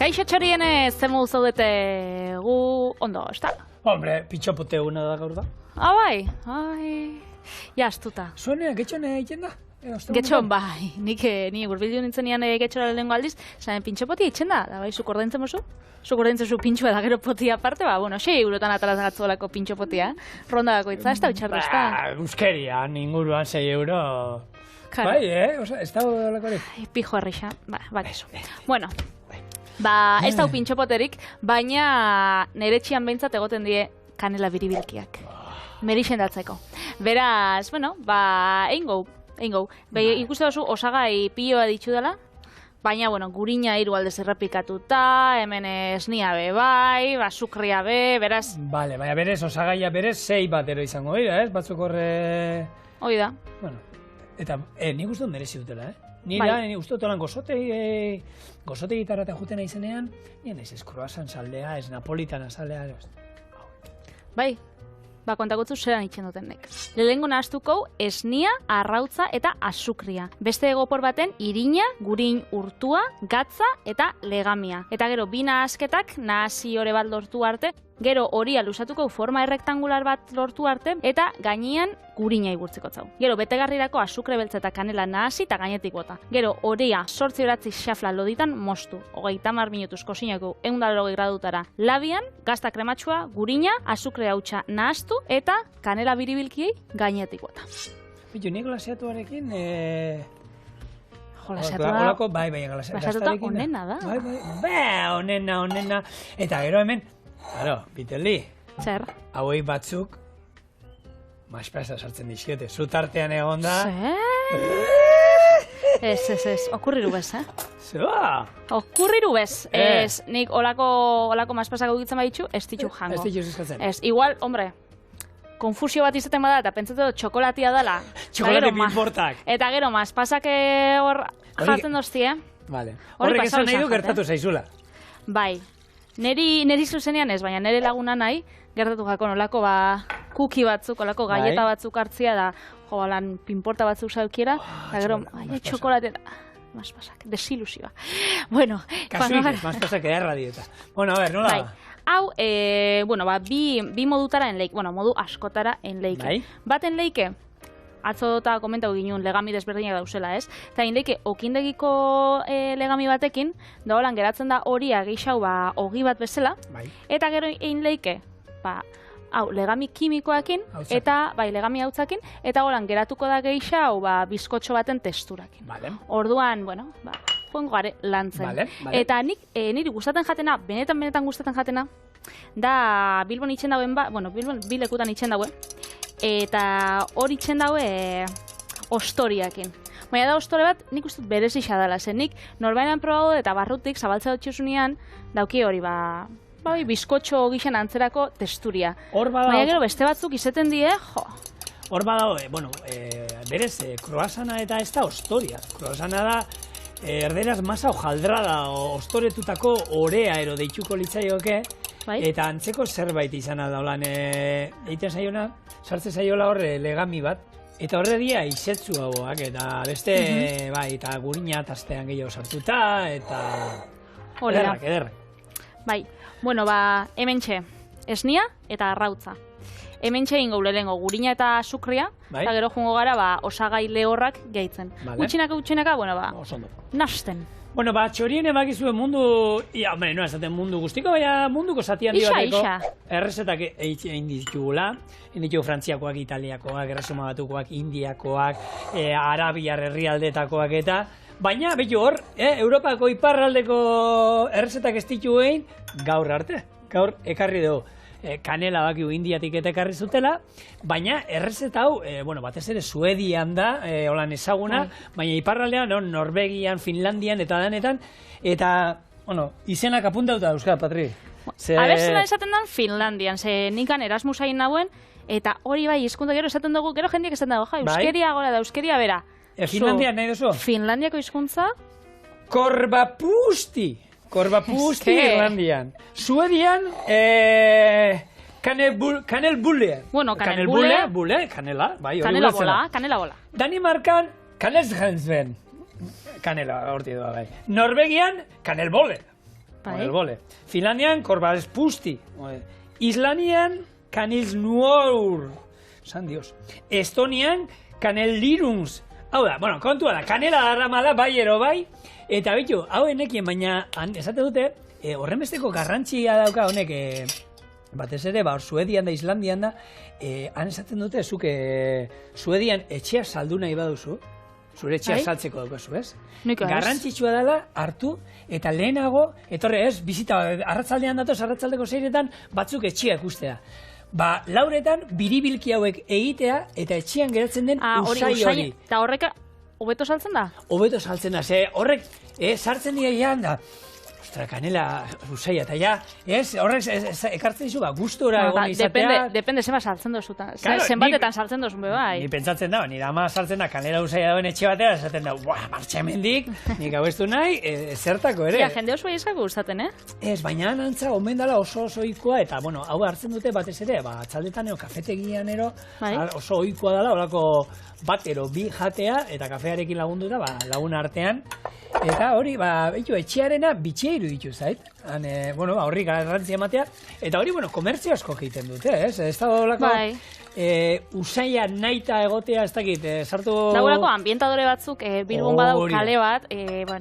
Kaixo txorienez, zemu zaudete gu ondo, ez da? Hombre, pitxopote eguna da gaur da. Bai, astuta. Zuenean, getxone egiten da? Getxon, bai, ni burbildu nintzenean getxora lehenengo aldiz, zain pintxopotia itzen da bai, zuk ordaintzen mozu? Zuk ordaintzen zu pintxoa da gero potia aparte, 6 eurotan atalaz gatzuelako pintxopotia, ronda dakoitza, ez da bitxarra, ez da? Euskeria, inguruan 6 euro. Bai, Osa, ez da hori? Pijo arrixa, bakizu. Bueno, ez da pintxopoterik, baina nire txian behintzat egoten die kanela biribilkiak. Merixen datzeko. Beraz, eingo. Ikuste duzu osagai piloa ditzu dela, baina, gurina hiru aldez errepikatuta, hemen esnia be bai, sukria be, beraz... Bale, baina berez, osagaia berez, 6 batero izango dira, ez? Batzuk horre... Hoi da. Bueno, eta nik uste dut merezi dutela, Ni uste dut olan gozotegi gitarrata jutena izenean, nien ez croissant saldea, ez napolitana saldea, Bai. Kontakotzu zeran itxen dutenek. Lehengo nahaztuko esnia, arrautza eta azukria. Beste egopor baten irina, gurin urtua, gatza eta legamia. Eta gero bi nahazketak nahazi hori bat lortu arte, gero horia lusatuko forma errektangular bat lortu arte eta gainean gurina iburtziko zau. Gero betegarrirako azukre beltza eta kanela nahasi eta gainetik bota. Gero horia 8 horatzi xafla loditan mostu. 30 minutuz kozinako 180 gradutara labian, gazta krematxua, gurina, azukre hautsa nahaztu eta kanela biribilkiei gainetik bota. Bitu, nik glaseatuarekin... Glaseatua... Bai, glaseatuta onena da. Bai, onena. Eta gero hemen, Biteli. Zer? Hauei batzuk, maspasa sartzen dizkiete, zutartean egon da. Ez, okurriru bez, Zua! Okurriru bez, ez, nik olako maspasak egitzen baditzu, ez ditu jango. Ez ditu zizkatzen. Ez, igual, hombre, konfusio bat izaten bada eta pentsatu txokolatia dela. Txokolate pinportak. Eta gero, maspasak hor jartzen dozti, Vale. Horrek esan nahi du gertatu zaizula. Bai. Neri zuzenean ez, baina nire laguna nahi, gertatu jako nolako kuki batzuk, olako galleta batzuk hartzia da, lan pinporta batzuk zaukiera, eta gero, txokolatera, maspasak, desilusioa. Bueno, kasuik, maspasak edarra dieta. Bueno, a ver, nola? Hau, bi modutara enleik, modu askotara enleike. Bat enleike, atzo eta komentau ginen legami desberdinak dauzela, ez? Eta inleike, okindegiko legami batekin, da holan geratzen da horia geixau ogi bat bezala, eta gero inleike, legami kimikoakin, eta legami hautzakin, eta holan geratuko da geixau bizkotxo baten texturakin. Orduan, joango gare lantzen. Eta niri gustatzen jatena, benetan gustatzen jatena, da Bilbon itxen dauen, Bilbon bilekutan itxen dauen, eta hori itxen daue ostoriakin. Baina da ostore bat, nik uste berezixa dela, zen nik norbainan probado eta barrutik zabaltza dutxusunean, dauki hori bizkotxo gixen antzerako texturia. Baina gero beste batzuk izeten die, Hor badao, berez, croissana eta ez da ostoria. Croissana da, erderaz masa hojaldrada, ostoretutako orea ero deituko litzaioke, eta antzeko zerbait izan da holan, egiten zaiona, sartzen zaiola horre legami bat, eta horre dia izetzu hauak, eta beste, eta gurina tastean gehiago sartuta, eta ederrak. Bai, hementxe, esnia eta arrautza. Hementxe ingo lehengo gurina eta sukria, eta gero jungo gara osagai lehorrak gehitzen. Gutxinaka, nasten. Txorien emakizue mundu, no esaten mundu guztiko, baina munduko zati handi bateko errezetak egin ditugula. Egin ditugu frantziakoak, italiakoak, erresuma batukoak, indiakoak, arabiar herrialdetakoak eta... Baina, betu hor, Europako iparraldeko errezetak ez ditu egin gaur arte. Gaur ekarri dugu. Kanela bakiu indiatik eta ekarri zutela, baina errezeta hau, batez ere Suedian da, holan ezaguna, baina iparraldean, Norvegian, Finlandian eta danetan, eta, izenak apuntauta dauzka, Patri. Aberzela esaten dan Finlandian, ze nikan Erasmus hain nauen, eta hori hizkuntza gero esaten dugu, gero jendiek esaten dugu, euskeria gora da, euskeria bera. Finlandian nahi duzu? Finlandiako hizkuntza? Korbapusti Irlandian. Suedian, kanelbulle. Kanelbulle. Kanela, bai. Kanela bola. Danimarkan, kanelsgensven. Kanela, horti doa, bai. Norvegian, kanelbole. el bole. Finlandian, korbaspusti. Islanian, kanilsnuor. San Dios. Estonian, kanellirungs. Hau da, bueno, kontua da, kanela darramala, bai ero bai, eta bitu, hau enekien, baina, esate dute, horren besteko garrantzia dauka honek, batez ere, Suedian da, Islandian da, han esaten dute, zuk Suedian etxea saldu nahi baduzu, zure etxea saltzeko daukazu, ez? Garrantzitsua dela hartu, eta lehenago, etorre ez, bizita, arratzaldean datoz, arratzaldeko zeiretan, batzuk etxea ikustea. Ba, lauretan, biribilki hauek egitea, eta etxean geratzen den usai hori. Eta horrek, hobeto saltzen da? Hobeto saltzen da, ze horrek, sartzen dira ian da, ostra, kanela usaia, eta ja, horrek ekartzen dizu, gustora egon izatea. Depende zema saltzen dozuta, zenbatetan saltzen dozun bai. Ni pentsatzen da, nire ama saltzen da, kanela usaia dauen etxe batera, esaten da, martxa hemendik, nik hau ez du nahi, zertako ere. Ja, jende oso ezak gustaten, Ez, baina antza, omen dela oso ohikoa, eta, bueno, hau hartzen dute batez ere, atzaldetan kafetegian oso ohikoa dela, horako bat ero bi jatea, eta kafearekin lagunduta, lagun artean, eta hori, etxearena bitxea iruditu zait. Horri garrantzia ematea, eta hori, komertzio asko egiten dute, ez? Ez da dolako usaia naita egotea, ez dakit, sartu... Dagoelako ambientadore batzuk, Bilbon badau kale bat,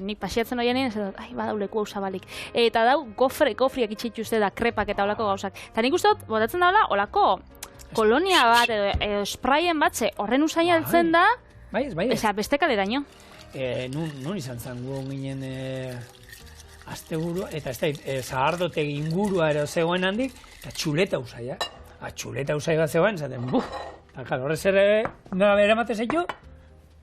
nik pasiatzen oianean, ez dut, badau leku usabalik. Eta dau, gofriak itxitu uste da, krepak eta olako gauzak. Eta nik uste dut, botatzen daula, olako kolonia bat, edo sprayen bat, horren usaia altzen da, eza, beste kaleraino. Nun izan zango ginen asteburu, eta ez da, zahardotegi ingurua ero zegoen handik, eta txuleta usaia. Txuleta usaia bat zegoen, zaten, horrez ere, nola bere mate zaitu,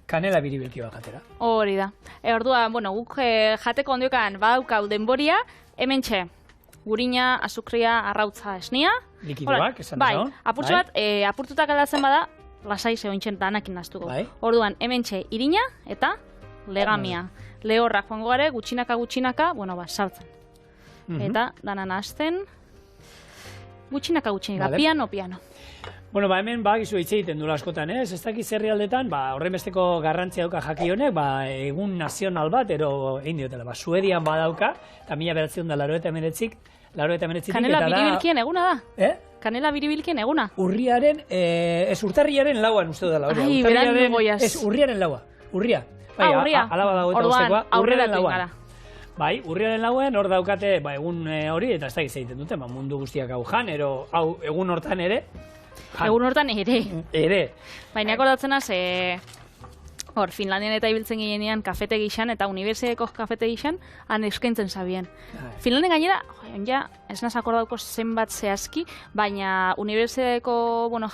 kanela biribilki bat jatera. Hori da. Orduan, guk jateko ondiokan badaukau denboria, hementxe, gurina, azukria, arrautza esnia. Likidoak, esan da zaun. Apurtxo bat, apurtutak aldatzen bada, lasai zehointzen danakin naztuko. Orduan, hementxe, irina eta legamia. Lehorra joango gare, gutxinaka, sartzen. Eta, danan hasten, gutxinaka, piano. Hemen gizu hitz egiten dula askotan, ez dakiz herrialdetan, horren besteko garrantzia dauka jaki honek, egun nazional bat, ero egin diotela, Suedian badauka, eta 1989 Kanela biribilkien eguna da? Kanela biribilkien eguna? Urriaren, urtarriaren lauan uste dela. Ai, beran nuboiaz. Urriaren laua, urria. Urria, orduan aurrera gara. Bai, urriaren lauan hor daukate egun hori, eta ez da egiten dute, mundu guztiak hau jan, egun hortan ere. Egun hortan ere. Ere. Baina akordatzen az, hor, Finlandian eta ibiltzen ginean kafete gixan, eta unibertsiadeko kafete gixan, han eskaintzen zabien. Finlandian gainera, ez naz akordauko zenbat zehazki, baina unibertsiadeko,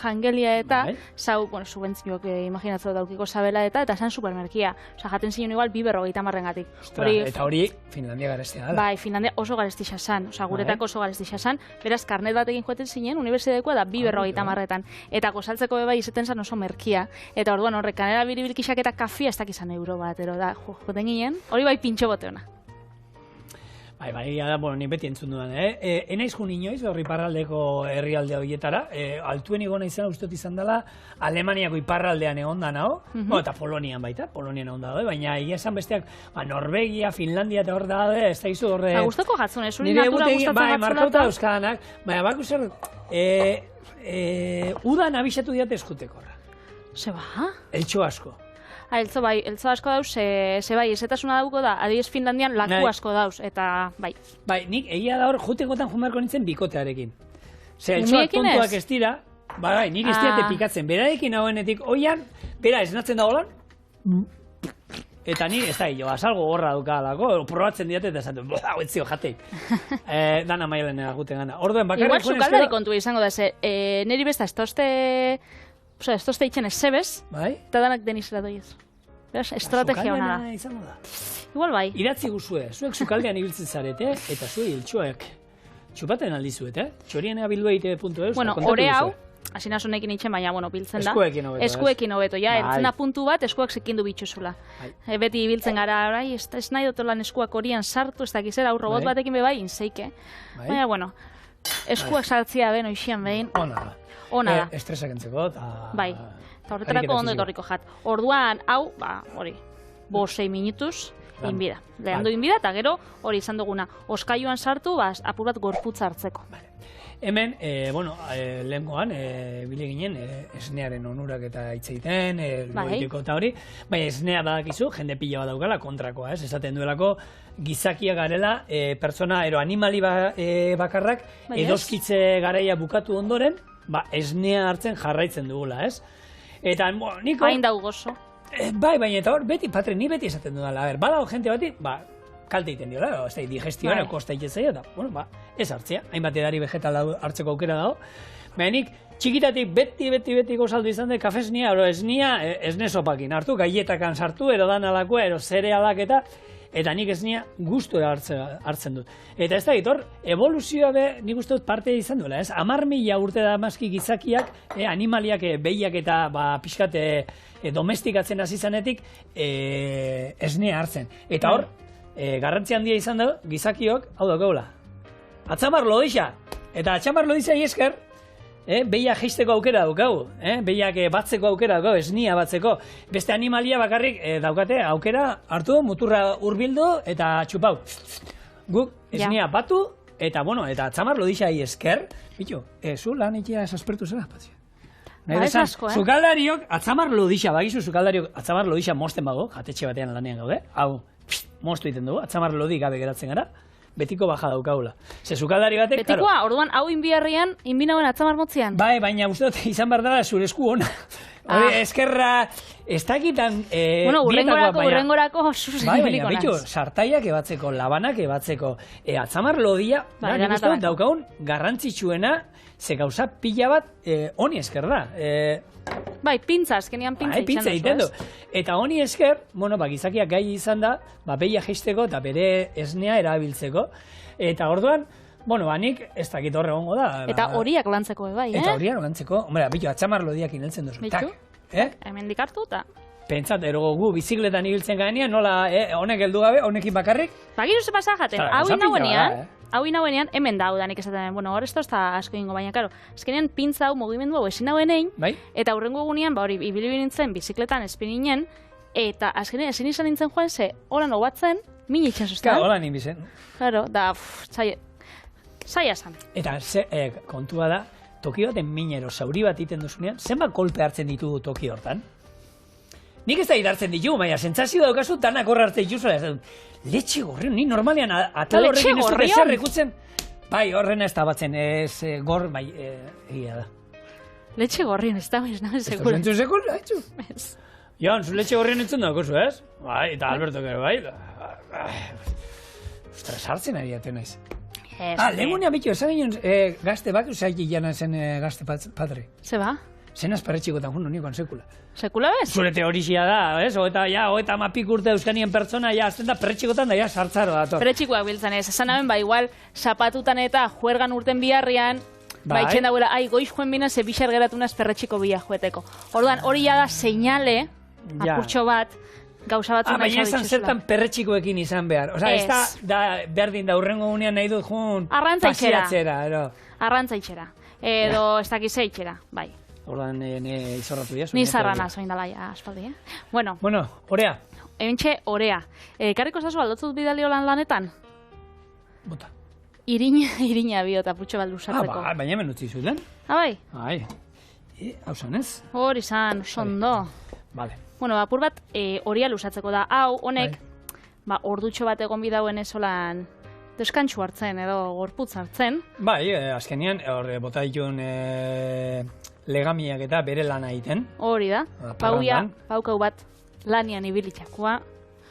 jangelia eta, subentzioak imaginatzen daukiko zabela eta esan supermerkia. Jaten zion igual 250 marrengatik. Eta hori, Finlandia garestia da. Bai, Finlandia oso garestixas zan, guretako oso garestixas zan, beraz, karnet batekin joaten zinen, unibertsiadekoa da 250 marretan. Eta gozaltzeko bai izaten zan oso merkia. Eta orduan horrek, kanela biribilkixak eta kafia ez dakizan euro bat, joten ginen, hori bai pintxo bote hona. Bai, nik beti entzun dudan, enaiz ju inoiz, horri iparraldeko herrialde horietara, altuen igona uste izan dela, Alemaniako iparraldean egon da naho, eta Polonian baita, Polonian egon da, baina egia esan besteak, Norvegia, Finlandia eta hor da, ez da izu horre... Gustoko jatzun, zuri natura gustatzen jatzun. Markauta euskadanak, baina bako zer, udan abisatu diate eskuteko. Zeba? Eltxo asko. Eltzo asko dauz, ze bai, ezetasuna dauko da, adiez Finlandian laku asko dauz, eta bai. Bai, nik egia da hor, jutekotan jumarko nintzen bikotearekin. Ze, eltsoak tontuak ez dira, bai, nik ez diate pikatzen, berarekin hauenetik, oian, bera esnatzen da holan, eta ni, ez da, azalgo gorra dukalako, probatzen diate eta esaten, hau etzio jateik. Dana mailen aguten gana. Orduen, bakarrik... Igual sukaldari kontua izango da, ze, niri besta, ez tozte itxen ez zebez, eta danak denizela doiez. Beraz, estrategia hona da. Igual bai. Idatzi guzue, zuek sukaldean ibiltzen zarete, eta zuei iltsuek txupaten aldizuet, txorienagabildueite.eus. Bueno, hore hau, hasi nasonekin itxen, baina, biltzen da. Eskuekin hobeto, eltzen da puntu bat, eskuak zekindu bitxuzula. Beti ibiltzen gara, ez nahi dotolan eskuak horian sartu, ez dakizera, robot batekin bebai, inzeike. Baina, eskuak sartzia ben, oixian behin. Ona da. Estresak entzeko, eta... Bai, eta horretarako ondo etorriko jat. Orduan, hau, hori, 5-6 minutuz, inbida. Lehendu inbida, eta gero hori izan duguna. Oskailuan sartu, apur bat gorputza hartzeko. Hemen, lehenkoan, bile ginen, esnearen onurak eta hitzeiten, loiteko eta hori, baina esnea badakizu, jende pila bat daukala kontrakoa, esaten duelako, gizakia garela, pertsona, animali bakarrak, edoskitze garaia bukatu ondoren, esnea hartzen jarraitzen dugula, ez? Eta, niko... Hain dau gozo. Bai, baina eta hor, beti, Patri, ni beti esaten dudala, badago jente bati, kalte egiten diola, ez da, digestioan, kosta egitzaia, eta, ez hartzea, hainbat edari vegetal hartzeko aukera dago. Baina nik, txikitatik beti gozaldu izan dut, kafe esne sopakin hartu, gaietakan sartu, ero danalakoa, ero zerealak eta nik esnia gustura hartzen dut. Eta ez da, hor, evoluzioa nik uste dut parte izan duela, ez? 10.000 urte da mazki gizakiak, animaliak, behiak eta pixkat domestikatzen hasi zanetik esnea hartzen. Eta hor, garrantzi handia izan da, gizakiok, hau dagoela. Atzamar lodixa! Eta atzamar lodixa esker, behiak jeisteko aukera daukagu, behiak batzeko aukera daukagu, esnia batzeko. Beste animalia bakarrik daukate aukera hartu, muturra hurbildu eta txupau. Guk esnia batu, eta atzamar lodixa esker, bitu, zu lan egia esaspertu zera, patzio. Sukaldariok, atzamar lodixa, bagizu sukaldariok, atzamar lodixa mosten bago, jatetxe batean lanean gaude, hau, moztu egiten dugu, atzamar lodi gabe geratzen gara, betiko baja daukagula. Ze sukaldari batek, karo. Betikoa, orduan, hau inbiarrian, inbinauen atzamar motzian. Bai, baina uste dut izan behar dara zure esku ona. Eskerra, ez dakitan... urrengorako zuzen bai, baina, bitu, sartaiak ebatzeko, labanak ebatzeko, atzamar lodia, nik uste dut daukagun garrantzitsuena, ze gauza pila bat honi esker da. Bai, pintza, azkenian pintza egiten du. Eta honi esker, gizakiak gai izan da, behia jeisteko eta bere esnea erabiltzeko. Eta orduan, nik ez dakit horre gongo da. Eta horiak lantzeko, bai, Eta horiak lantzeko, bitu, atzamar lodiak ineltzen duzu. Bitu, hemen dikartu eta... Pentsat, erogo gu bizikletan ibiltzen gaenean, nola honek heldu gabe, honekin bakarrik? Bagiru ze pasa jaten, hau inauenean, hemen da, nik esaten, hor ez da asko ingo, baina, karo, azkenean pintza hau, mugimendu hau esin hauen egin, eta hurrengo egunean, hori, ibili nintzen, bizikletan espininen, eta azkenean esin izan nintzen joan, ze, horan hobatzen, min itxasuzten. Horan inbizen. Karo, da, zaila zan. Eta, kontua da, toki baten minero, zauri bat iten duzunean, zenbat kolpe hartzen ditugu toki hortan? Nik ez da irartzen ditugu, baina sentsazio daukazu danak horra hartzen dituzula. Letxe gorrion, ni normalean atal horrekin ez dut ezer ikutzen. Bai, horrena ez da batzen, ez gor, bai, egia da. Letxe gorrion, ez da, ez nahi seguro. Ez da seguro, haitzu? Ez. Jan, zu letxe gorrion entzun dagozu, ez? Bai, eta Alberto gero, bai. Ostras, hartzen ari aten naiz. Legunean bitu, esan ginen gazte bak, usaik jana zen gazte patri. Ze ba? Zenaz perretxikotan juno nikoan sekula. Sekula bez? Zure teorixia da, ez? Oeta mapik urte euskanien pertsona, azten da perretxikotan da, sartzaro da. Perretxikoak biltzen ez, esan haben, igual, zapatutan eta juergan urten biharrian, itxen dauela, goiz joen bina, ze bixar geratunaz perretxiko bila joeteko. Orduan, hori da seinale, apurtxo bat, gauza bat zuna baina esan zertan perretxikoekin izan behar. Ez da, berdin da, urrengo gunean nahi dut jun pasiatzera. Arrantzaitxera. Edo, ez dakize itxera, bai. Ordan izorratu diazu. Ni zarrana zoin dala aspaldi, Bueno, orea. Hementxe, orea. Karriko zazu aldotzut bidalio lanetan? Bota. Irina biota putxo bat lusatzeko. Baina hemen utzi zuten. Bai? Bai. Hau zanez? Hori zan, sondo. Vale. Bueno, apur bat, oria lusatzeko da. Hau, honek, ordutxo bat egon bidauen ezolan deskantxu hartzen edo gorputz hartzen. Bai, azkenean, bota dituen legamiak eta bere lana egiten. Hori da. Paukau bat lanian ibilitxakoa.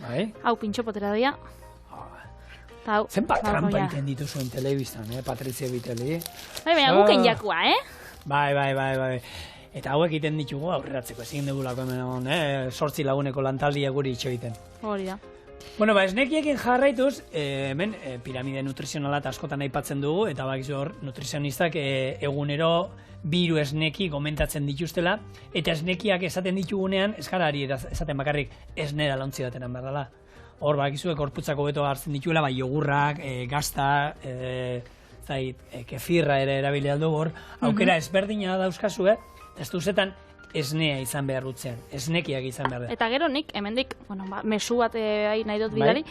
Bai. Hau pintxopotera doia. Zenbat trampa egiten dituzuen telebistan, Patrizia Viteli. Bai, baina guken jakua, Bai. Eta hauek egiten ditugu aurreratzeko, ezin dugulako hemen, 8 laguneko lantaldia guri itxo egiten. Hori da. Bueno, esnekiekin jarraituz, hemen piramide nutrizionala askotan aipatzen dugu, eta bakizu hor, nutrizionistak egunero biru esneki gomentatzen dituztela, eta esnekiak esaten ditugunean, eskarari esaten bakarrik esnera launtzi batenan berdala. Hor, bakizu, korputzako beto hartzen dituela, jogurrak, gazta, kefirra ere erabili aldu hor, aukera ezberdina dauzkazu, ez duzetan esnea izan behar dutzean, esnekiak izan behar da. Eta gero nik, hemendik, mezu bat nahi dut bidali,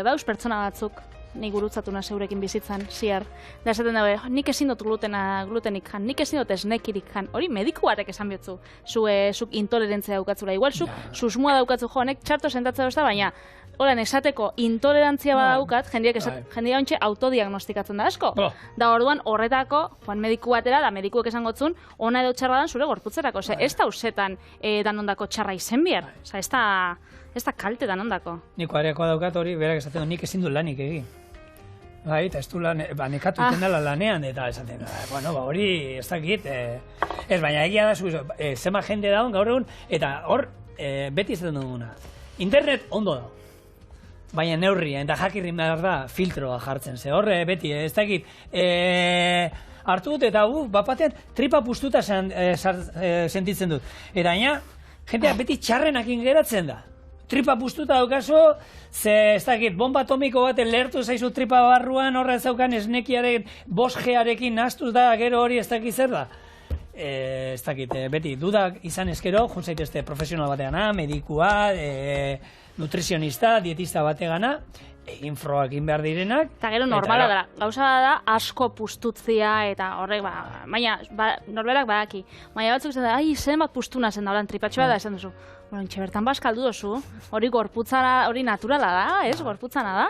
dauz pertsona batzuk, nik gurutzatu na zeurekin bizitzan, ziar. Da esaten dabe, nik ezin dut glutenik jan, nik ezin dut esnekirik jan. Hori medikuarek esan bihotzu, zuk intolerantzia daukatzula. Igual zuk susmoa daukatzu honek txarto sentatzea dozta, baina holan esateko intolerantzia badaukat, jendia ontxe autodiagnostikatzen da asko. Da orduan horretako, joan mediku batera, da medikuek esan gotzun, ona edo txarra dan zure gorputzerako. Ez da usetan danondako txarra izen bihar. Ez da kalte danondako. Niko areakoa daukat hori, berak esaten du, nik ezin du lanik egin. Bai, eta ez du lan, nekatu iten dela lanean, eta esaten, hori ez dakit, ez, baina egia da, zema jende daun gaur egun, eta hor, beti esaten duguna. Internet ondo da, baina neurria, eta jakirrin behar da, filtroa jartzen, ze horre, beti, ez dakit, hartu dut, eta bapatean, tripa puztuta sentitzen dut. Eta baina, jendea beti txarrenakin geratzen da. Tripa puztuta daukazu, ze ez dakit, bomba atomiko baten lehertu zaizu tripa barruan, horra ez daukan esnekiaren, 5G-arekin nahastuz da, gero hori ez dakit zer da. Ez dakit, beti, dudak izan ezkero, juntzaitezte profesional bategana, medikua, nutrizionista, dietista bategana, egin froakin behar direnak. Eta gero normala da, gauza da asko pustutzia eta horrek, baina norberak badaki. Baina batzuk zen da, zenbat pustuna zen da, holan tripatxoa da, esan duzu. Bueno, intxe bertan baskaldu dozu, hori gorputzara, hori naturala da, ez? Gorputzana da.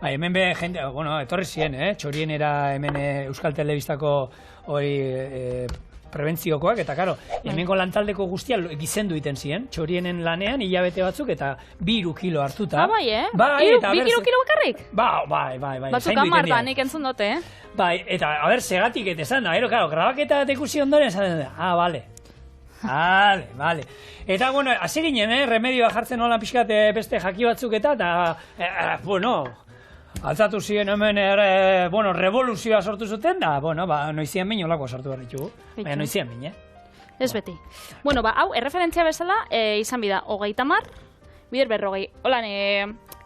Bai, hemen be, jende, etorri ziren, txorienera hemen Euskal Telebistako hori prebentziokoak, eta karo, hemengo lantaldeko guztia gizendu iten ziren, txorienen lanean, hilabete batzuk, eta 2 kilo hartuta. Bai, bi kilo bakarrik? Bai. Batzuk amarta, nik entzun dute, Bai, eta, zegatik, eta esan da, karo, grabaketa ikusi ondoren, esan da, bale. Vale. Eta, hasi ginen, remedioa jartzen holan pixkat beste jaki batzuk eta, altzatu ziren hemen, revoluzioa sortu zuten, da, noizian baino olako sortu behar ditugu. Baina noizian baino, Ez beti. Hau, erreferentzia bezala, izan bida, 30, bider 40. Holan,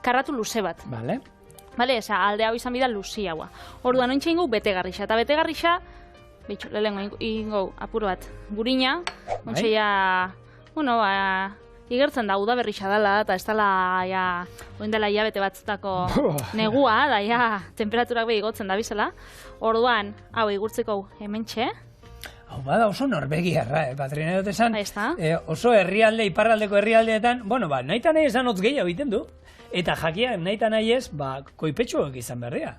karratu luze bat. Vale. Alde hau izan bida luzi haua. Orduan, ointxe ingu betegarrixa. Eta betegarrixa, lehenko ingo apur bat, gurina, ontseia, igertzen da, udaberrixa dela, eta ez dela, oindela hilabete batzutako negua, da, temperaturak behi gotzen da bizela. Orduan, hau, igurtzeko hementxe. Hau bada oso norbegiarra, Patrina dut esan, oso herrialde, iparraldeko herrialdeetan, nahi eta nahi esan hotz gehiago egiten du. Eta jakia, nahi eta nahi ez, koipetxuak izan berria.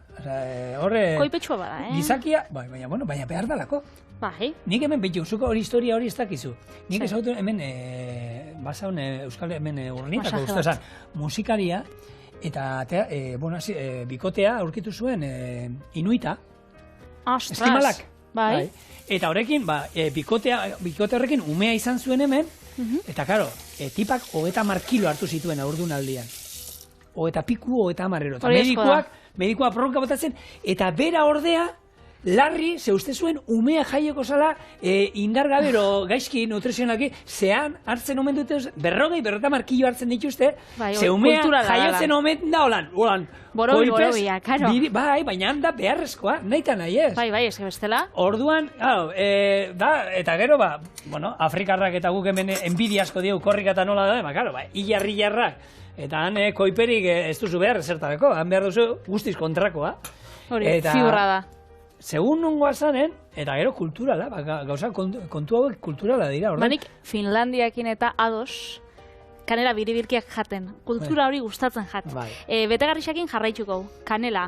Koipetxua bada, Gizakia, baina behar dalako. Bai. Nik hemen behitu, hori historia hori ez dakizu. Nik ez hautu hemen, basaun Euskal hemen Urnietako guztu esan, musikaria, eta bikotea aurkitu zuen inuita. Eskimalak. Bai. Eta horrekin, bikote horrekin umea izan zuen hemen, eta karo, tipak 30 kilo hartu zituen aurdunaldian. Eta piku, eta marrero. Eta medikuak bronka botatzen, eta bera ordea, larri, ze uste zuen, umea jaieko zala, indargabero gaizki, nutrizionalki, zean hartzen omen dute, 40 kilo hartzen dituzte, ze umea jaiotzen omen da, holan, Borobia, karo. Bai, baina handa beharrezkoa, nahi eta nahi ez. Bai, ez bestela. Orduan, eta gero, Afrikarrak eta guk hemen enbidiasko diegu korrika eta nola da, hilarrak. Eta han koiperik ez duzu behar zertarako, han behar duzu guztiz kontrakoa. Hori, ziurra da. Segun nongoa zanen, eta gero kulturala, gauza kontu hauek kulturala dira. Banik Finlandiakin eta ados, kanela biribilkiak jaten, kultura hori gustatzen jaten. Betegarrixakin jarraitzuko, kanela,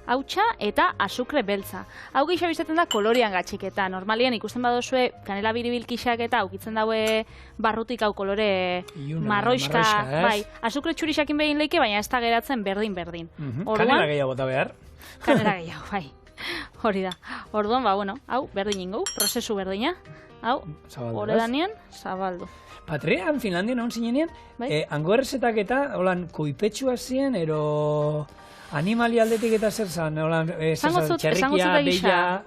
hautsa eta azukre beltza. Hau gehiago izaten da kolorean gatxik eta normalian ikusten badozue kanela biribilkixak eta aukitzen daue barrutik hau kolore marroiska. Azukre txurixakin behin leike, baina ez da geratzen berdin. Kanela gehiago bota behar. Kanela gehiago, bai. Hori da. Orduan, hau berdin ingo, prozesu berdina. Hau, horredanean, zabaldu. Patrean, Finlandian hon zinenean, hango errezetak eta, holan, koipetxua ziren, animali aldetik eta zer zan, txerrikia, beia,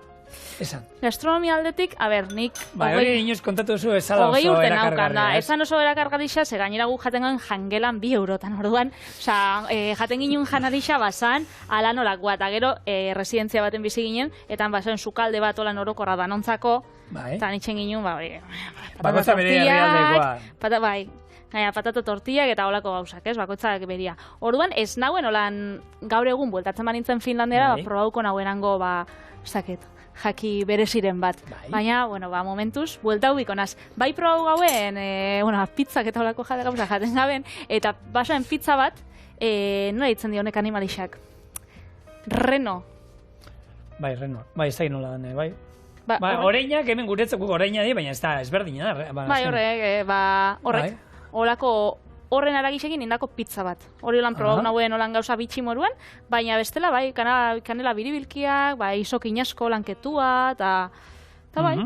esan. Gastronomia aldetik, nik... Hori inoz kontatu zu esala oso erakargarria. Esan oso erakargarria, ze gainera gu jaten guen jangelan 2 eurotan, orduan, jaten ginen janarixa basan, ala nolakoa, eta gero residentzia baten bizi ginen, eta basan sukalde bat olan orokorra danontzako, Eta nintzen ginen, bakotza bere herrialdekoa. Patata tortillak eta olako gauzak, bakoitzak beria. Orduan, ez nauen olan gaur egun bueltatzen banintzen Finlandiara, probauko nauenango, jaki bereziren bat. Baina, momentuz, buelta ubikonaz. Bai probau gauen, pizzak eta olako gauzak jaten gaben, eta basoen pizza bat, nola ditzen dionek animalixak? Reno. Bai, Reno. Bai, ez da nola dane, bai. Oreinak, hemen guretzeko oreina di, baina ez da, ezberdina da. Bai, horrek, olako horren aragisekin indako pizza bat. Hori holan probau nauen holan gauza bitxi moruan, baina bestela, bai, kanela biribilkiak, bai, isokin asko lanketua, eta bai,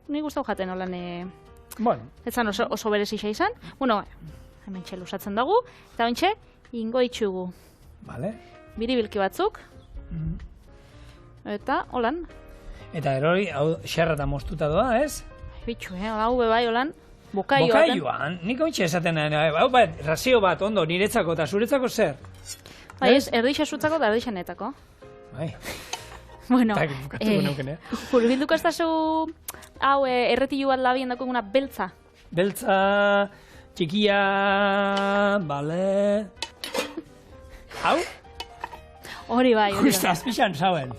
nik guztau jaten holan, etzan oso berezixa izan. Hemen txe lusatzen dugu, eta bentxe, ingo itxugu. Biribilki batzuk, eta holan. Eta erori, hau xerra eta moztuta doa, ez? Bitxu, hau bai holan. Bokaioan, nik ontsi esaten, razio bat, ondo, niretzako eta zuretzako zer? Bai, ez, erdixa zutzako eta erdixa netako. Bai. Bueno, hurbilduko ez da zu, hau, erretilu bat labien dako eguna beltza. Beltza, txikia, bale... Hau? Hori bai. Justaz pixan zauen.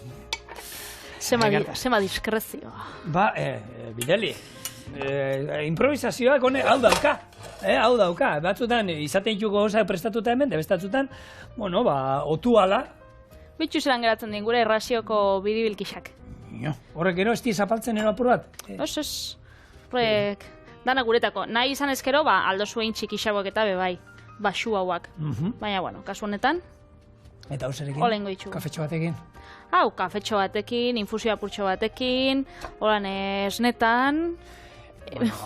Zema diskrezioa. Ba, bideli. Improvisazioak hau dauka. Batzutan izaten dituko gauza prestatuta hemen, bestatzutan, otu ala. Bitxu zelan geratzen din gure errazioko biribilkixak. Horrek ero, ez di zapaltzen ero apur bat? Ez. Horrek, dana guretako. Nahi izan ezkero, aldo zuen txikixagoak eta bebai, basu hauak. Baina, kasu honetan, eta hau zerekin? Olengo itxugu. Kafetxo batekin? Hau, kafetxo batekin, infusio apurtxo batekin, holan esnetan,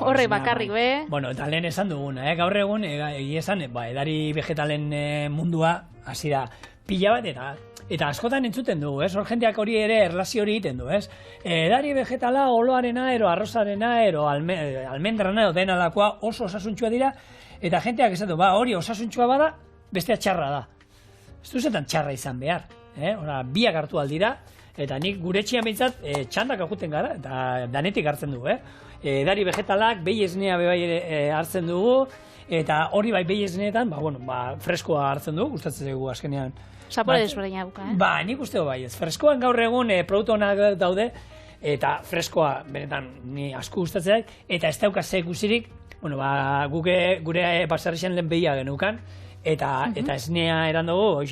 horrek bakarrik be. Eta lehen esan duguna, gaur egun, esan, edari vegetalen mundua, hasi da, pila bat eta askotan entzuten dugu, hor jendeak hori ere erlazio hori egiten du, edari vegetala, oloarena, arrozarena, almendrana, dena dakoa oso osasuntxua dira, eta jendeak esan du, hori osasuntxua bada, bestea txarra da. Ez duzetan txarra izan behar. Biak hartu aldira, eta nik gure txian behintzat txandak akuten gara, eta danetik hartzen dugu. Edari vegetalak, behi esnea bebai hartzen dugu, eta hori bai behi esneetan, freskoa hartzen dugu, gustatzen dugu azkenean. Zapore desberdina duka, Nik uste bai ez. Freskoan gaur egun produktu honak daude, eta freskoa benetan ni asko gustatzen, eta ez dauka zekusirik, gure baserrixen lehen behia genukan, eta esnea eran dugu,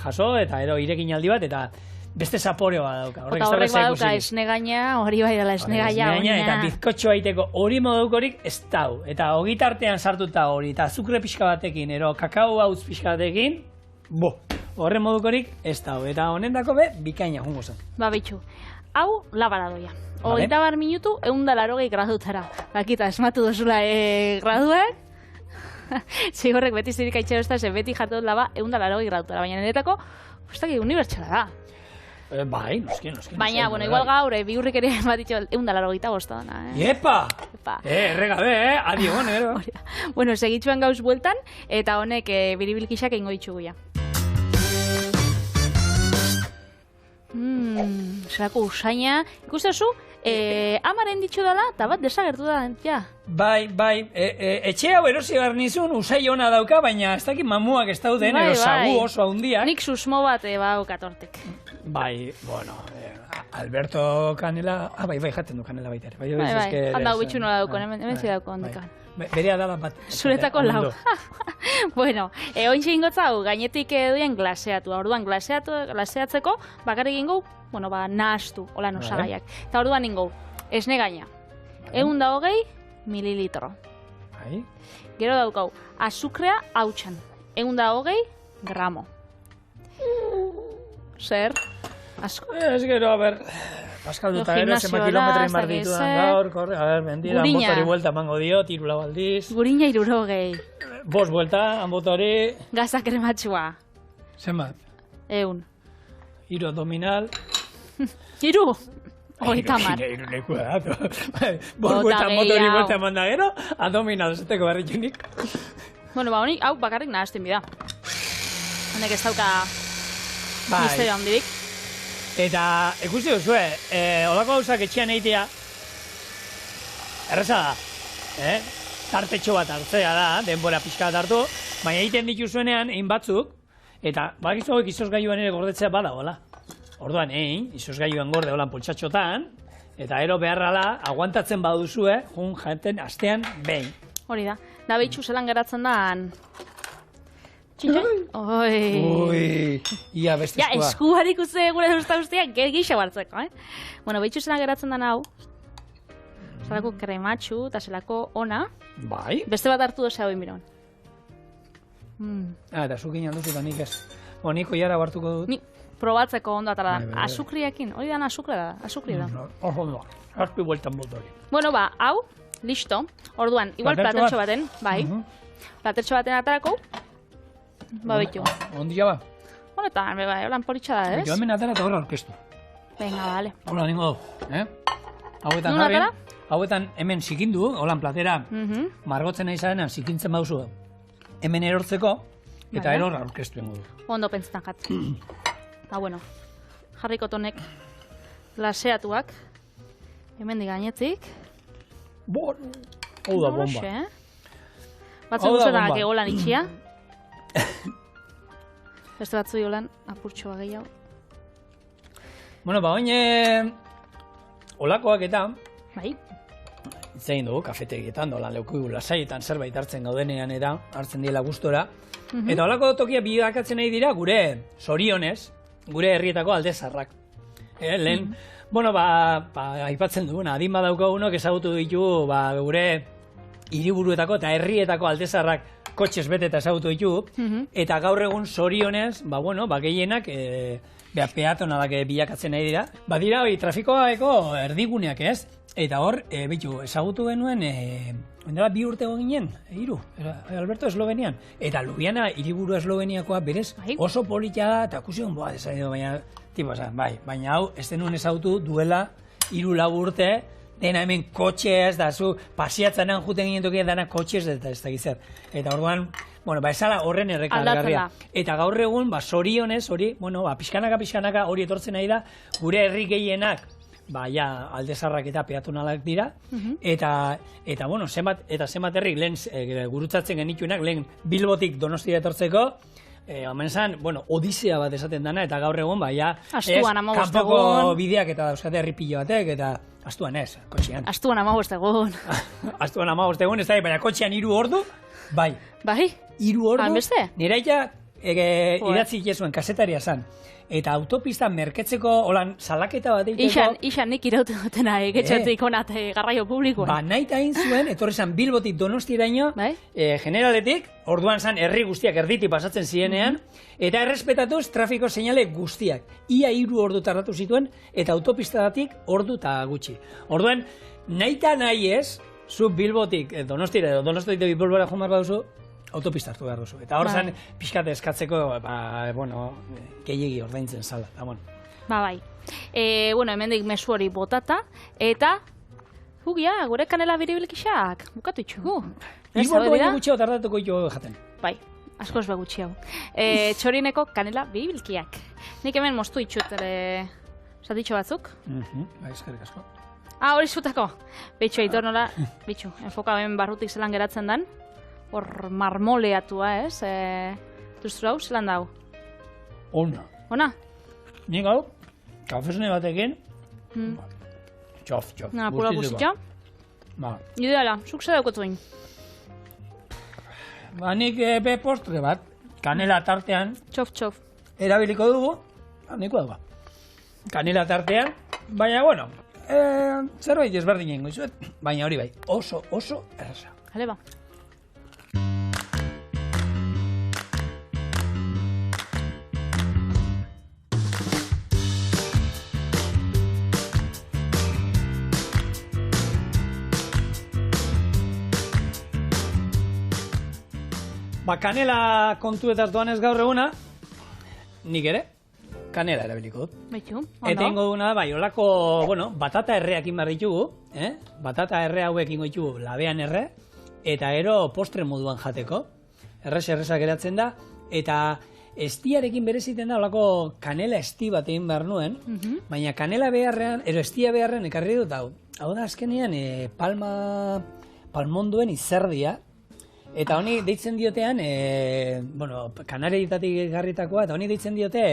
jaso, eta ero irekin aldi bat, eta beste zaporeoa dauka. Eta horrek badauka esne gaina, hori bai dela esne gaia. Eta bizkotxoa iteko hori modukorik ez dau. Eta hogita artean sartuta hori, eta azukre pixka batekin, ero kakao hautz pixka batekin, horre modukorik ez dau. Eta honendako bikaina jungo zen. Bitxu, hau labara doia. 21 minutu, 180 gradutara. Bakita, esmatu dozula graduak. Zigorrek beti zirik aitxero ez da, beti jartu dut laba 180 gradutara. Baina niretako, unibertsala da. Bai, noski. Baina, igual gaur, bihurrik ere bat ditxo 185 dana. Iepa! Erregabe, adion, ero. Segitxuan gauz bueltan, eta honek biribilkixak egingo ditxugu ja. Zerako usaina. Ikustezu, amaren ditxo dela, eta bat desagertu da, ja. Bai, etxe hau erosi behar nizun, usai ona dauka, baina ez dakit mamuak ez dauden, erosagu oso handiak. Nik susmo bat katortek. Bai, Alberto Canela, bai, jaten du Canela baita ere. Bai, handa hau bitxu nola daukon, hemen zidauko handikan. Berea dala bat. Zuretako lau. Ointxe ingotza hau, gainetik duen glaseatu. Orduan, glaseatzeko, bakarrik ingo, nahastu, holan osagaiak. Eta orduan ingo, esne gaina. 120 mililitro. Gero daukau, azukrea hautsan. 120 gramo. Zer? Asko. Ez gero, paskalduta ero, zema kilometro inbar ditudan gaur, korre, mendira, motori buelta mango dio, tiru lau aldiz. Gurina 60. 5 buelta, motori. Gaza krematxua. Zenbat? 100. Hiru abdominal. Hiru? Hogeita mar. Hiru neku da. 5 buelta, motori buelta manda gero, abdominal, zeteko barritunik. Honik, hau bakarrik nahazten bida. Honek ez dauka misterio handirik. Eta, ikusi duzue, holako gauzak etxean eitea, erreza da, tartetxo bat hartzea da, denbora pixka bat hartu, baina egiten dituzuenean, egin batzuk, eta bakizu hauek izozgailuan ere gordetzea badagoela. Orduan, izozgailuan gorde holan poltsatxotan, eta ero beharrala, aguantatzen baduzue, jaten astean behin. Hori da, da behitxu zelan geratzen da... Txintxe? Ui, ia beste eskua. Ja, eskuarik uste gure usta guztiak gisa bartzeko, Bueno, behitxu zelan geratzen da hau, zelako krematxu eta zelako ona. Bai. Beste bat hartu dozea hoi miron. Eta zukin handuzu eta nik ez. Niko jara hartuko dut. Ni probatzeko ondo atara da. Azukriakin, hori da azukri da. Ondo, azpi bueltan botu hori. Bueno, hau, listo. Orduan, igual platertxo baten, bai. Platertxo baten atarako. Behitu. Ondia ba? Honetan, holan politxa da, ez? Jo hemen atara eta horra orkestu. Venga, bale. Hola, ningo du, Hauetan jarri, hauetan hemen zikindu, holan platera, margotzen nahi zarenan zikintzen bauzu. Hemen erortzeko, eta erorra orkestu ingo du. Ondo pentsetan jatzen. Bueno, jarriko tonek laseatuak, hemen digainetik. Hau da bomba. Batzen guztetan gegolan itxia. Beste batzu jolan, apurtxoa gehiago. Bueno, oin, olakoak eta, bai, zein dugu, kafetegietan, dolan leukigu lasaietan zerbait hartzen gaudenean eta hartzen diela gustora. Eta olako tokia bidakatzen nahi dira gure zorionez, gure herrietako aldezarrak. Lehen, bueno, aipatzen duguna, adin badaukagunok ezagutu ditugu gure hiriburuetako eta herrietako aldezarrak kotxez bete eta ezagutu ditugu, eta gaur egun zorionez, gehienak peatonalak bilakatzen nahi dira. Badira, trafikoako erdiguneak ez, eta hor, ezagutu genuen, ondela 2 urte ginen, 3, Alberto Eslovenian, eta Ljubljana hiriburu esloveniakoa berez oso polita da, eta kusion, baina hau, ez denuen ezagutu duela 3-4 urte, dena hemen kotxez, da zu pasiatzenan juten ginen tokia dana kotxez, eta ez da gizar. Eta orduan, esala horren errekargarria. Eta gaur egun, zorionez, hori, pixkanaka hori etortzen nahi da, gure herri gehienak, aldezarrak eta peatonalak dira, eta zenbat herrik, lehen gurutzatzen genituenak, lehen Bilbotik Donostia etortzeko, omen zan, odisea bat esaten dana, eta gaur egon, kanpoko bideak eta dauzkate herri pilo batek, eta astuan ez, kotxean. Astuan 15 egun. Astuan 15 egun, ez da, baina kotxean 3 ordu, bai. Bai? 3 ordu, Beste? nire aita idatzi jesuen, kasetaria zan. Eta autopista merketzeko, holan, salaketa bat egiteko... Ixan nik irauten dutena, getxotik onat garraio publikoan. Nahi eta zuen, etorri zan Bilbotik Donostiraino, generaletik, orduan zan herri guztiak erditi pasatzen zirenean, eta errespetatuz trafiko seinale guztiak. Ia 3 ordu tardatu zituen, eta autopistadatik ordu eta gutxi. Orduan, nahi eta nahi ez, zu Bilbotik Donostira edo Donostiatik Bilbora joan behar duzu, autopista hartu behar duzu. Eta hor zan, pixkat eskatzeko, gehiegi ordaintzen zala. Bai. Hemendik mesu hori botata, eta gure kanela biribilkixak, bukatu itxugu. 3 ordu baino gutxiago tardatuko itxugu jaten. Bai, askoz ba gutxiago. Txorineko kanela biribilkiak. Nik hemen moztu itxut ere zatitxo batzuk. Eskerrik asko. Hori zutako. Bitxu, aitor nola, enfoka hemen barrutik zelan geratzen dan. Hor marmoleatua, ez? Duztu hau, zelan dau? Ona? Nik hau, kafesne batekin, txof. Pura guztia? Ideala, zuk zer daukotuin? Nik postre bat, kanela tartean, Txof. erabiliko dugu, niko dago. Kanela tartean, baina, zerbait ezberdin egingo izuet, baina hori bai, oso erraza. Hale ba. Kanela kontuetaz doanez gaur eguna, nik ere, kanela erabiliko dut. Baitu, ondo. Eta ingo duguna da, olako, batata erreak inbar ditugu, batata erre hauek ingo ditugu labean erre, eta ero postre moduan jateko, errezak geratzen da, eta estiarekin bereziten da, olako kanela esti bat egin behar nuen, baina kanela beharrean, estia beharrean ekarri dut hau, Hau da, azkenean, palmondoen izerdia, eta honi deitzen diotean, Kanarietatik garritakoa, eta honi deitzen diote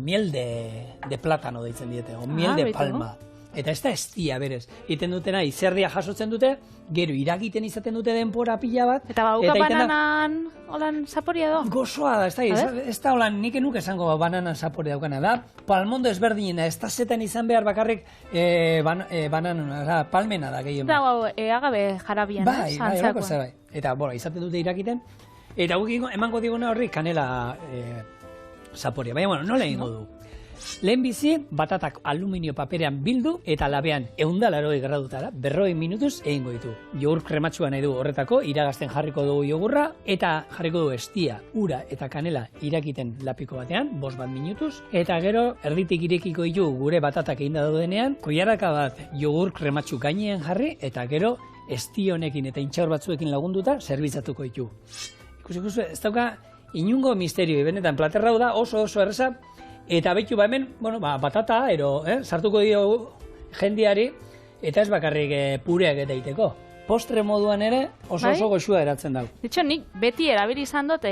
miel de plátano deitzen diote, o miel de palma. Eta ez da estia berez. Iten dutena, izerdia jasotzen dute, gero iragiten izaten dute denpora pila bat. Eta bauka bananan holan zaporia edo? Gozoa da, ez da holan nik enuk esango bananan zaporia daukana da. Palmondo ezberdinena, ez da zetan izan behar bakarrik palmena da gehien. Eta agabe jarabian, bai. Eta izaten dute irakiten. Eta emango diguna horri kanela zaporia. Baina, nola egingo du? Lehen bizi, batatak aluminio paperean bildu eta labean 180 gradutara, 40 minutuz egingo ditu. Jogur krematxua nahi du horretako, iragazten jarriko dugu jogurra, eta jarriko dugu estia, ura eta kanela irakiten lapiko batean, 5 minutuz, eta gero erditik irekiko ditu gure batatak eginda daudenean, koiaraka bat jogur krematxu gainean jarri, eta gero esti honekin eta intxaur batzuekin lagunduta zerbitzatuko ditu. Ikusi, ez dauka inungo misterio, benetan platerrau da oso erreza. Eta behitu hemen, batata, sartuko dio jendiari, eta ez bakarrik pureak eta iteko. Postre moduan ere oso goxua eratzen dago. Ditxo, nik beti erabili izan dut,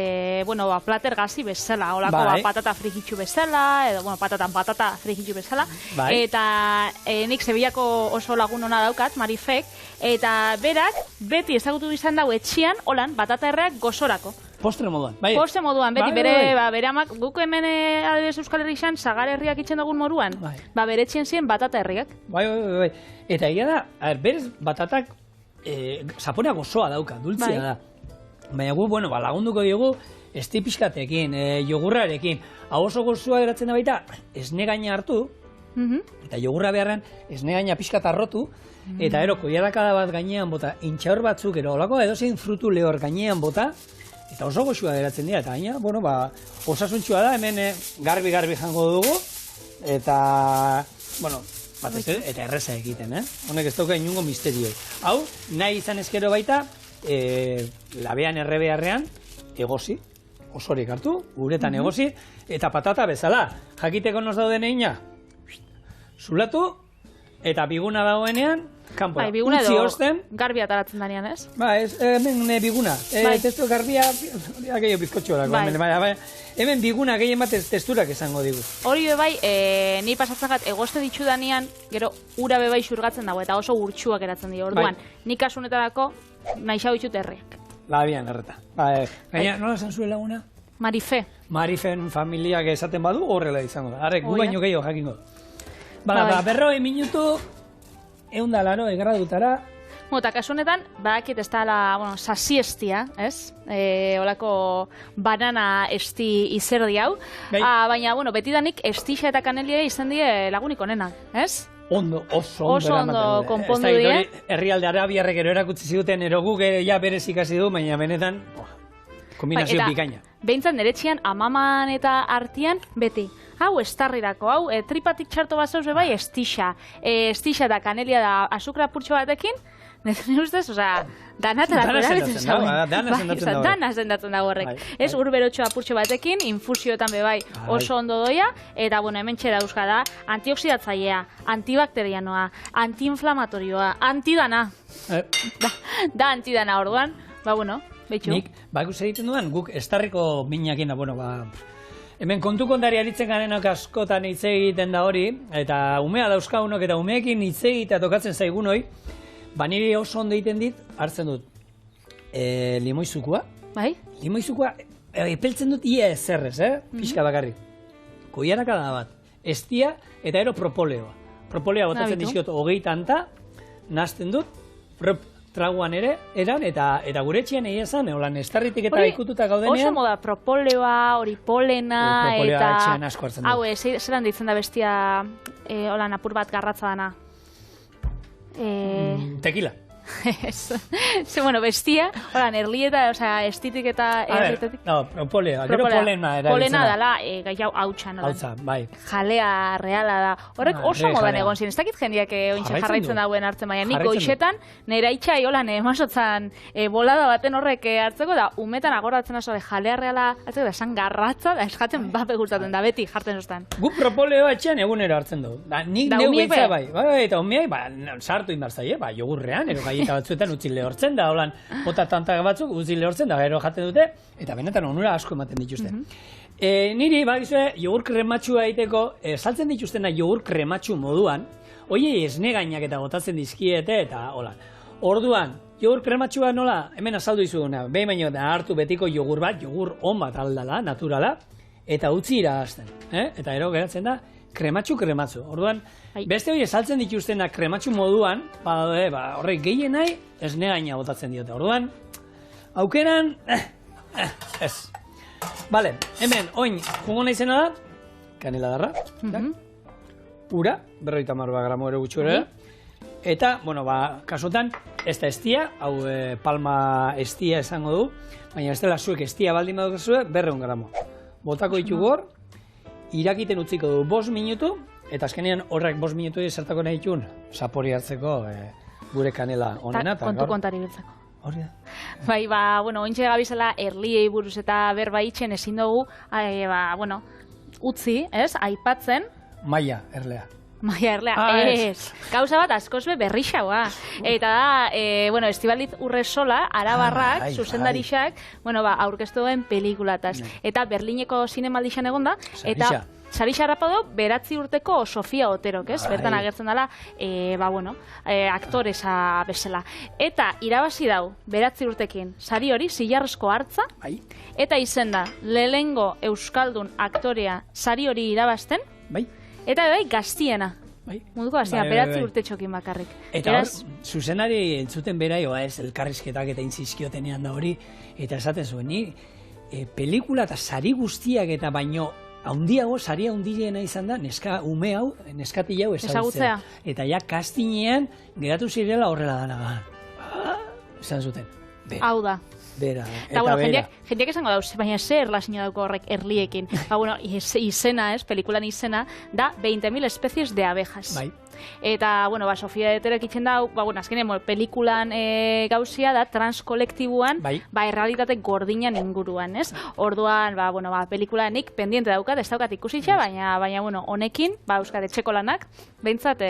plater gazi bezala, holako patata frikitxu bezala, edo, patata frikitxu bezala. Eta nik Sevillako oso lagun ona daukat, Marifek, eta berak beti ezagutu izan dago etxian, holan, batata erreak gozorako. Postre moduan, Postre moduan, beti bere amak, guk hemen adibidez Euskal Herrian sagar herriak itzen dugun moruan, bere etxien ziren batata herriak. Bai. Eta egia da, berez batatak zaporea gozoa dauka, dultzea da. Baina gu, lagunduko diogu esti pixkatekin, jogurrarekin. Hau oso gozoa geratzen da baita, esne gaina hartu, eta jogurra beharren esne gaina pixkat arrotu, eta koiarakada bat gainean bota, intxaur batzuk, olako edozein frutu lehor gainean bota, eta oso goxua geratzen dira, eta gaina, osasuntxua da, hemen garbi jango dugu, eta, eta erreza egiten, Honek ez dauka inungo misterioi. Hau, nahi izan ezkero baita, labean errebearrean, egosi, osorik hartu, uretan egosi, eta patata bezala, jakiteko nos dauden egina, zulatu, eta biguna dagoenean, kanpoa. Biguna edo garbia ataratzen danean, ez? Hemen biguna. Testu garbia, gehiago bizkotxoak. Hemen biguna gehien bat testurak esango digu. Hori bebai, ni pasatzen gat, egoste ditxu danean, gero ura bebai xurgatzen dago, eta oso urtsuak eratzen dira. Orduan, nik asunetarako nahi xau ditxut herriak. Labian, erreta. Gaina, nola esan zuen laguna? Marife. Marifen familiak esaten badu, horrela izango da. Arrek, gu baino gehiago jakingo. Berroi minutu, 180 gradutara. Eta kasu honetan, badakit ez da sasi estia, ez? Olako banana esti izerdi hau. Baina, betidanik estixa eta kanelia izan die lagunik onenak, ez? Oso ondo konpondu die. Herrialde arabiarrek ero erakutsi ziguten, ero guk ja berez ikasi du, baina benetan kombinazio bikaina. Behintzat niretxian amaman eta artian beti. Hau estarrirako, hau tripatik txarto bat zauz bai estixa eta kanelia da azukra purtsu batekin, nire ustez, dana zendatzen dago horrek. Ez urberotxoa purtsu batekin, infusioetan bebai oso ondo doia, eta hemen txera euska da, antioksidatzailea, antibakterianoa, antiinflamatorioa, antidana. Da antidana orduan, betxu. Nik, bakuz egiten dudan, guk estarriko minakina, hemen kontu kontari aritzen garenak askotan hitz egiten da hori, eta umea dauzkagunok eta umeekin hitz egitea tokatzen zaigun hoi, niri oso ondo egiten dit, hartzen dut limoizukua. Bai? Limoizukua, epeltzen dut ia ezerrez, pixka bakarrik. Koiarakada bat, estia eta propoleoa. Propoleoa botatzen dizkiot 20 tanta, nazten dut, traguan ere, eta gure etxean egia esan, holan estarritik eta ikututa gaudenean. Oso moda, propoleoa, hori polena, propoleoa etxean asko hartzen du. Hau, zelan ditzen da bestia, holan apur bat garratza dana? Tequila. Bueno, bestia, horan, erlieta, estitik eta erlietetik. No, propolea, gero polena erabiltzen. Polena dala, gai hau hautsa, no? Hautsa, bai. Jalea reala da. Horrek oso modan egon ziren, ez dakit jendiak ointxe jarraitzen dauen hartzen baina. Nik goixetan, nera itxai, holan, emasotzan bolada baten horrek hartzeko, da, umetan agoratzen aso, jalea reala, hartzeko, da, esan garratza, da, eskatzen bape gustatzen, da, beti jartzen zoztan. Gu propoleo etxean egunero hartzen du. Nik neu behitza bai, eta umiak, sartu inbartzai, jogurrean, ero gaieta batzuetan utzi lehortzen, da, holan, bota tantak batzuk utzi lehortzen, da, gero jaten dute, eta benetan onura asko ematen dituzte. Niri, bagizue, jogur krematxua egiteko, saltzen dituztena jogur krematxu moduan, oiei esnegainak eta botatzen dizkiete, eta, holan. Orduan, jogur krematxua nola, hemen azaldu izuguna, behin baino da hartu betiko jogur bat, jogur on bat aldala, naturala, eta utzi iragazten, eta gero geratzen da, krematxu. Orduan, beste hori saltzen dituztena krematxu moduan, horrek gehien nahi, esnegaina botatzen diote. Orduan, aukeran, ez. Bale, hemen, oin, jungo nahi zena da, kanela darra, ura, 50 gramo ere gutxura, eta, bueno, kasotan, ez da estia, hau palma estia esango du, baina ez dela zuek estia baldin badukazue, 200 gramo. Botako ditu gor, irakiten utziko du 5 minutu, eta azkenean horrek 5 minutu zertako nahi ditun, sapori hartzeko gure kanela onena. Kontu kontari biltzeko. Hori da. Bai, bueno, ointxe gabizela erliei buruz eta berba itxen ezin dugu, utzi, ez, aipatzen. Maia, erlea. Maia erlea, ez. Gauza bat askoz berrixaua. Eta da, Estibaliz Urresola, arabarrak, zuzendarixak, aurkeztu duen pelikulataz. Eta Berlineko zinemaldixan egonda, eta Sarixa Rapado, 9 urteko Sofia Oterok, ez? Bertan agertzen dela, aktoresa bezala. Eta irabazi dau, 9 urtekin, sari hori, zilarrezko hartza, eta izen da, lehengo Euskaldun aktorea sari hori irabazten, eta gaztiena. Munduko gaztiena, 9 urte txokin bakarrik. Eta hor, zuzenari entzuten berai, elkarrizketak eta intzizkiotenean da hori, eta esaten zuen, ni pelikula eta sari guztiak eta baino, haundiago, sari haundiena izan da, ume hau, neskatila hau ezagutzea. Eta ja, kastinean, geratu zirela horrela dana. Esan zuten. Hau da. Bera, eta bera. Jendeak esango dauz, baina zer erlazio dauko horrek erliekin. Izena, pelikulan izena, da 20.000 especies de abejas. Bai. Eta, Sofia Eterek itzen da, azkenean, pelikulan gauzia da, transkolektibuan, errealitate gordinan inguruan, ez? Orduan, pelikulanik pendiente daukat, ez daukat ikusitxa, baina, honekin, euskade txeko lanak, behintzat,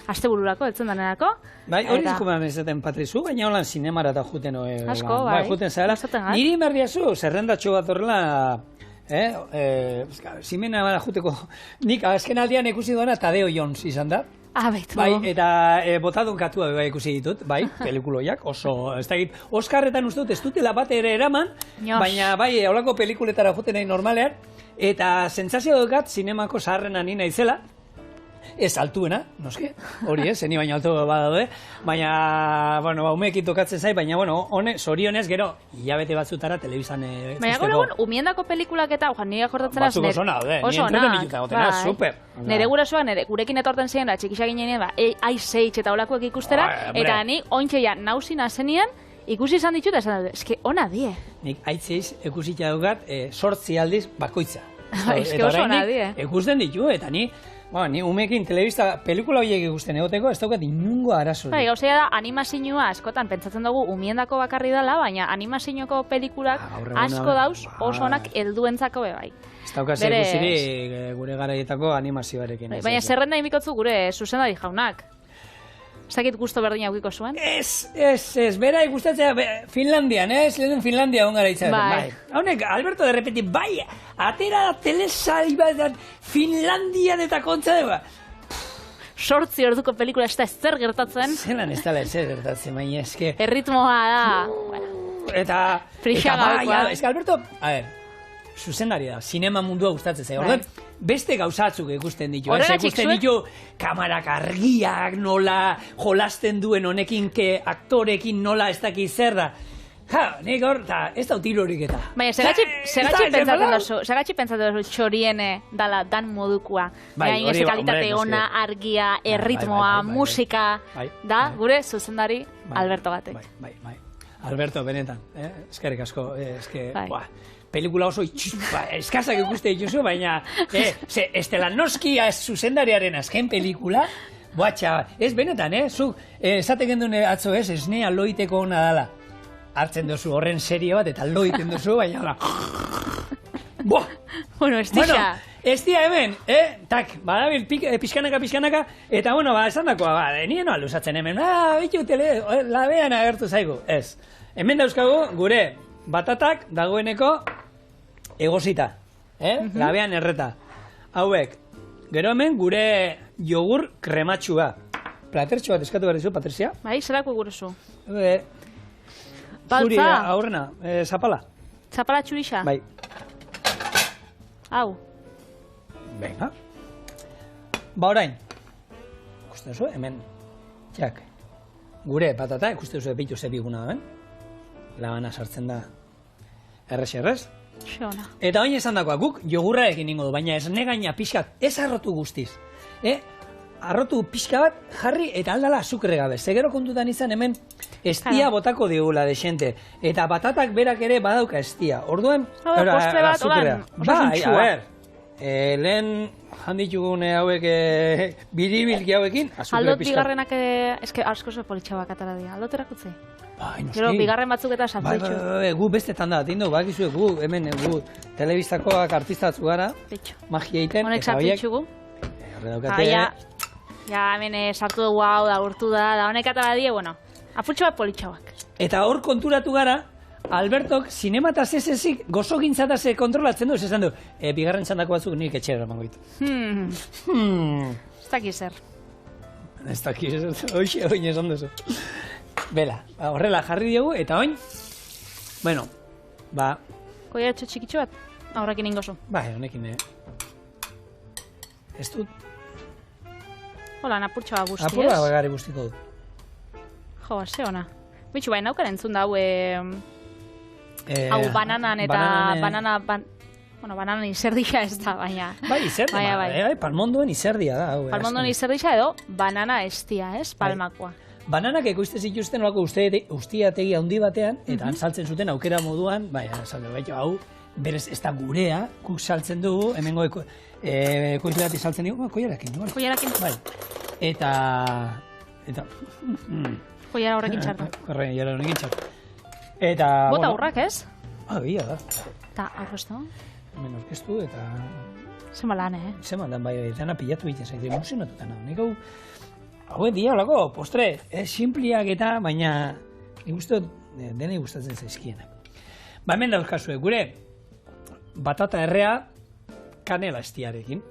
astebururako, eltzen danerako. Bai, hori izkuman ezaten Patrizu, baina holan zinemara eta juten, asko, bai, juten zara. Niri berriazu, zerrendatxo bat horrela, zimena bada juteko, nik azken aldean ikusi duena Tadeo Jones izan da. Bai, eta botadun katua ikusi ditut, bai, pelikuloiak, oso, ez da egit, Oskarretan uste dut, ez dutela bat ere eraman, baina bai, holako pelikuletara juten nahi normalean, eta sentsazio dukat, zinemako zaharrena nina izela, ez altuena, noski, hori ez, zeni baina altu badaude, baina, umeekin tokatzen zai, baina, zorionez, gero, hilabete batzutara telebizan baina, umiendako pelikulak eta, nire jortatzen az, batzuk oso daude, super. Nire gurasoak, gurekin etorten ziren, txikisak ginean, aizeitz eta olakoek ikustera, eta ni, ointxeia, nauzina zenian, ikusi izan ditut, esan dut, eske, ona die. Nik aitzeiz ikusitza dugat, 8 aldiz bakoitza. Eske oso ona die. Ikusten ditu, eta ni umekin telebista pelikula horiek ikusten egoteko, ez daukat inungo arazo. Gauzea da, animazioa askotan pentsatzen dugu umiendako bakarri dela, baina animazioko pelikulak asko dauz oso onak helduentzako bai. Ez daukat zerguziri gure garaietako animazioarekin. Baina zerrenda imikotzu gure zuzendari jaunak. Zakit gusto berdina aukiko zuen? Ez, bera ikustatzea Finlandian, lehen Finlandia ongara itzaten. Bai. Haunek, Alberto de repente, bai, atera telesali bat Finlandian eta kontza dugu. 8 orduko pelikula ez da zer gertatzen. Zelan ez dala ezer gertatzen, baina eske... Erritmoa da. Eta bai, eske Alberto, a ver, zuzendari da, sinema mundua gustatzen zaio. Orduan, beste gauzatzuk ikusten ditu. Ikusten ditu kamarak argiak, nola jolasten duen honekin, aktorekin nola ez dakiz zer da. Ja, nik hor, ez da utilorik eta. Baina, segatxi pentsatzen duzu txoriene dala dan modukua. Baina, ez kalitate ona, argia, erritmoa, musika, da, gure zuzendari Alberto batek. Bai. Alberto, benetan, eskerrik asko, pelikula oso eskazak ikuste dituzu, baina, Estelanoski zuzendariaren azken pelikula, ez benetan, zuk, esate gendun atzo esnea loiteko ona dala. Hartzen duzu horren serie bat, eta loiten duzu, baina hola. Bueno, estia. Estia hemen, tak, badabil pixkanaka, eta bueno, esan dakoa, nien noa luzatzen hemen, bitutele, labean agertu zaigu, ez. Hemen dauzkagu, gure batatak dagoeneko egosita, labean erreta. Hauek, gero hemen gure jogur krematxua. Platertxo bat eskatu behar dizu, Patricia? Bai, zerako gurezu. Zuri aurrena, zapala. Zapala txurixa? Bai. Hau. Venga. Ba orain. Ikusten zu, hemen. Txak. Gure patata, ikusten zu epitu zebiguna hemen. Labana sartzen da errez. Xona. Eta oin esan dakoa, guk jogurra egin ningo du, baina ez negaina pixkat, ez arrotu guztiz. Arrotu pixka bat jarri eta aldala azukre gabe. Zegero kontutan izan hemen estia botako digula desente. Eta batatak berak ere badauka estia. Orduan, postre bat, holan, osasuntsua. Lehen handitugune hauek biribilki hauekin, azukre pixka. Aldot bigarrenak eske asko zo politxabak atara dira. Aldot erakutzi? Bai, noski. Gero bigarren batzuk eta saltoitxu. Gu bestetan da, tindu, bakizu, gu hemen telebistakoak artistatzu gara, magia egiten. Honek saltoitxugu? Ja, hemen sartu dugu hau da, urtu da honek atara die, bueno, apurtxo bat politxauak. Eta hor konturatu gara, Albertok sinemataz ezik gozo gintzataz kontrolatzen du, esan du, bigarren txandako batzuk nik etxera emango ditu. Ez dakiz zer. Ez dakiz zer, oin esan duzu. Bela, horrela jarri diogu, eta oin, bueno, Koiaratxo txikitxo bat, aurrekin ingozu. Honekin, ez dut. Hola, apurtxo bat guzti, ez? Apurtxo bat gari guztiko dut. Jo, ze ona. Bitxu, baina naukaren entzun da, hau bananan eta bananan izerdia ez da, baina... Bai, izerdia, palmondoen izerdia da. Palmondoen izerdia edo banana estia, ez? Palmakoa. Bananak ekoizte zituzten olako ustiategi handi batean, eta saltzen zuten aukera moduan, hau, berez ez da gurea, kuk saltzen dugu, hemengo ekoizleati saltzen dugu, koiarakin. Koiarakin. Bai. Eta... Koiara horrekin txartu. Koiara horrekin txartu. Eta... Bota aurrak, ez? Bia da. Eta aurkeztu? Hemen orkestu eta... Zema lan, Zema lan, bai, dana pilatu egiten zaite, emozionatuta nago. Nik hau dia olako, postre, simpliak eta, baina nik uste denei gustatzen zaizkienak. Hemen dauzkazue, gure batata errea kanela estiarekin.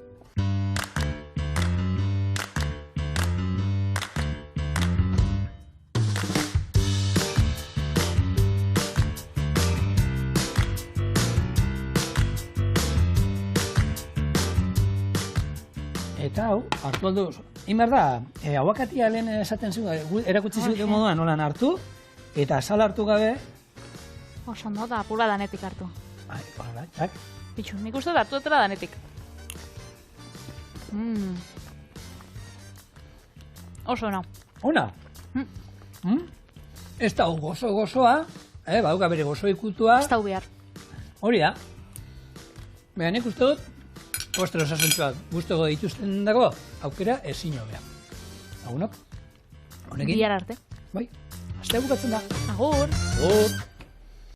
Eta hau, hartu aldu, inbar da, aguakatia lehen esaten zu, erakutsi zuten moduan nolan hartu, eta sal hartu gabe... Oso ondo, da apura danetik hartu. Hala, txak. Bitxu, nik uste hartu dutela danetik. Oso ona. Ona? Ez da gozoa, bauka bere gozo ikutua. Ez da behar. Hori da. Baina nik uste dut, postre osasuntzuak guztoko dituzten dago, aukera ezin hobea. Agunok? Honekin? Bihar arte. Bai, astea bukatzen da. Agur! Agur!